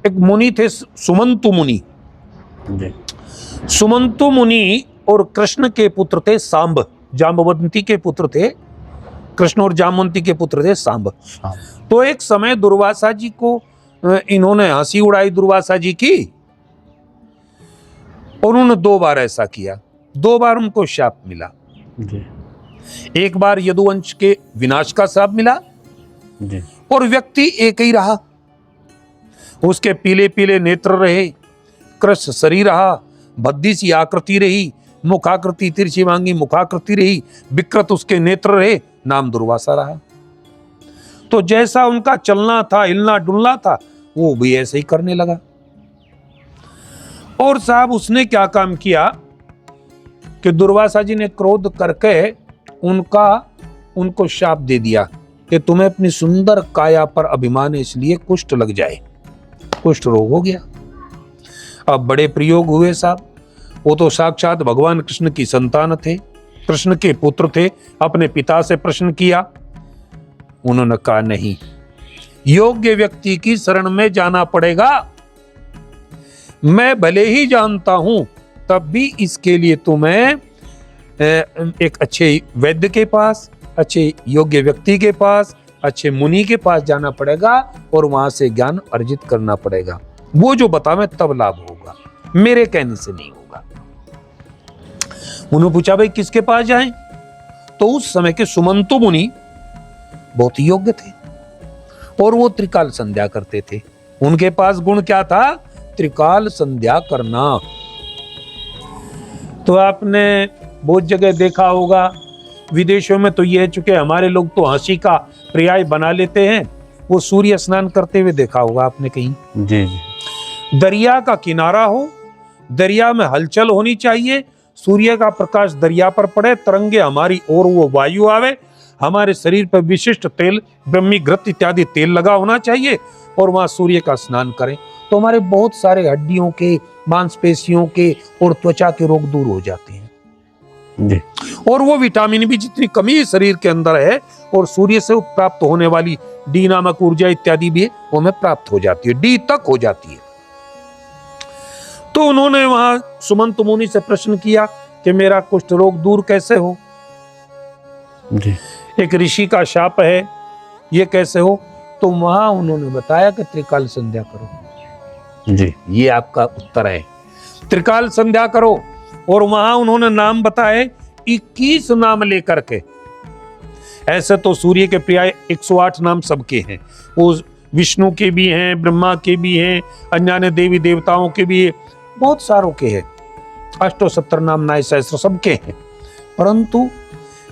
एक मुनि थे सुमंतु मुनि। सुमंतु मुनि और कृष्ण के पुत्र थे सांब, जाम्बवंती के पुत्र थे कृष्ण और जामवंती के पुत्र थे सांब। तो एक समय दुर्वासा जी को इन्होंने हंसी उड़ाई दुर्वासा जी की, और उन्होंने 2 बार ऐसा किया। 2 बार उनको शाप मिला। एक बार यदुवंश के विनाश का शाप मिला और व्यक्ति एक ही रहा। उसके पीले पीले नेत्र रहे, कृष्ण शरीर रहा, भद्दी सी आकृति रही, मुखाकृति तिरछी मांगी मुखाकृति रही, विकृत उसके नेत्र रहे, नाम दुर्वासा रहा। तो जैसा उनका चलना था, हिलना डुलना था, वो भी ऐसे ही करने लगा। और साहब उसने क्या काम किया कि दुर्वासा जी ने क्रोध करके उनको शाप दे दिया कि तुम्हें अपनी सुंदर काया पर अभिमान है, इसलिए कुष्ठ लग जाए। कुष्ठ रोग हो गया। अब बड़े प्रयोग हुए साहब। वो तो साक्षात भगवान कृष्ण की संतान थे, कृष्ण के पुत्र थे। अपने पिता से प्रश्न किया, उन्होंने कहा नहीं, योग्य व्यक्ति की शरण में जाना पड़ेगा। मैं भले ही जानता हूं, तब भी इसके लिए तुम्हें एक अच्छे वैद्य के पास, अच्छे योग्य व्यक्ति के पास, अच्छे मुनि के पास जाना पड़ेगा और वहां से ज्ञान अर्जित करना पड़ेगा। वो जो बतावे तब लाभ होगा, मेरे कहने से नहीं होगा। उन्होंने पूछा भाई किसके पास जाएं? तो उस समय के सुमंतु मुनि बहुत योग्य थे और वो त्रिकाल संध्या करते थे। उनके पास गुण क्या था? त्रिकाल संध्या करना। तो आपने बहुत जगह देखा होगा, विदेशों में तो ये है, चूंकि हमारे लोग तो हंसी का पर्याय बना लेते हैं, वो सूर्य स्नान करते हुए देखा होगा आपने कहीं। जी जी। दरिया का किनारा हो, दरिया में हलचल होनी चाहिए, सूर्य का प्रकाश दरिया पर पड़े, तरंगे हमारी ओर वो वायु आवे, हमारे शरीर पर विशिष्ट तेल, ब्रह्मी घृत इत्यादि तेल लगा होना चाहिए और वहां सूर्य का स्नान करें तो हमारे बहुत सारे हड्डियों के, मांसपेशियों के और त्वचा के रोग दूर हो जाते हैं जी। और वो विटामिन भी जितनी कमी शरीर के अंदर है और सूर्य से प्राप्त होने वाली डी नामक ऊर्जा इत्यादि भी वो हमें प्राप्त हो जाती है, डी तक हो जाती है। तो उन्होंने वहां सुमंत मुनि से प्रश्न किया कि मेरा कुष्ठ रोग दूर कैसे हो? जी। एक ऋषि का शाप है, ये कैसे हो? तो वहां उन्होंने बताया कि त्रिकाल संध्या करो। जी, ये आपका उत्तर है, त्रिकाल संध्या करो। और वहां उन्होंने नाम बताए 21 नाम लेकर के। ऐसे तो सूर्य के पर्याय 108 नाम सबके हैं, वो विष्णु के भी हैं, ब्रह्मा के भी हैं, अन्य देवी देवताओं के भी, बहुत सारों के हैं, 870 नाम नाय सहस्त्र सबके हैं। परंतु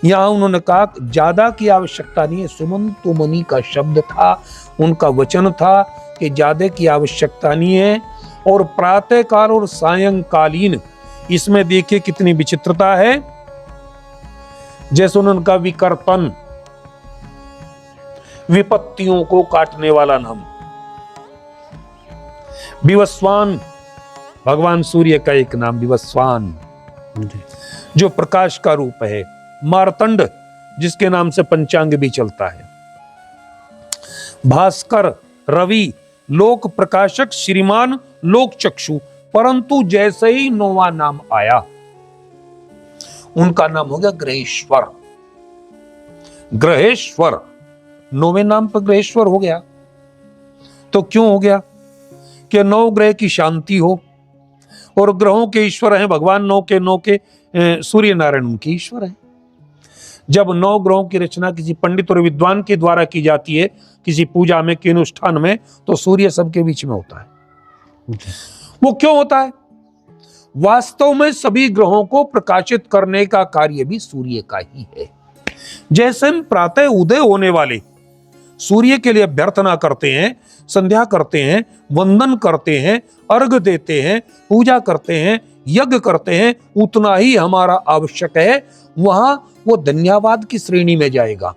यहां उन्होंने कहा ज्यादा की आवश्यकता नहीं है। सुमंतु मुनि का शब्द था, उनका वचन था कि ज्यादा की आवश्यकता नहीं है। और प्रातःकाल और सायंकालीन, इसमें देखिए कितनी विचित्रता है। जैसे उन्होंने कहा विकर्तन, विपत्तियों को काटने वाला नाम। विवस्वान, भगवान सूर्य का एक नाम विवस्वान, जो प्रकाश का रूप है। मार्तंड, जिसके नाम से पंचांग भी चलता है। भास्कर, रवि, लोक प्रकाशक, श्रीमान, लोक चक्षु। परंतु जैसे ही 9वां नाम आया, उनका नाम हो गया ग्रहेश्वर। ग्रहेश्वर, 9वें नाम पर ग्रहेश्वर हो गया। तो क्यों हो गया? कि 9 ग्रह की शांति हो, और ग्रहों के ईश्वर हैं भगवान, 9 के सूर्य नारायण उनके ईश्वर हैं। जब 9 ग्रहों की रचना किसी पंडित और विद्वान के द्वारा की जाती है, किसी पूजा में, किसी अनुष्ठान में, तो सूर्य सबके बीच में होता है। वो क्यों होता है? वास्तव में सभी ग्रहों को प्रकाशित करने का कार्य भी सूर्य का ही है। जैसे हम प्रातः उदय होने वाले सूर्य के लिए अभ्यर्थना करते हैं, संध्या करते हैं, वंदन करते हैं, अर्घ देते हैं, पूजा करते हैं, यज्ञ करते हैं, उतना ही हमारा आवश्यक है। वहां वो धन्यवाद की श्रेणी में जाएगा।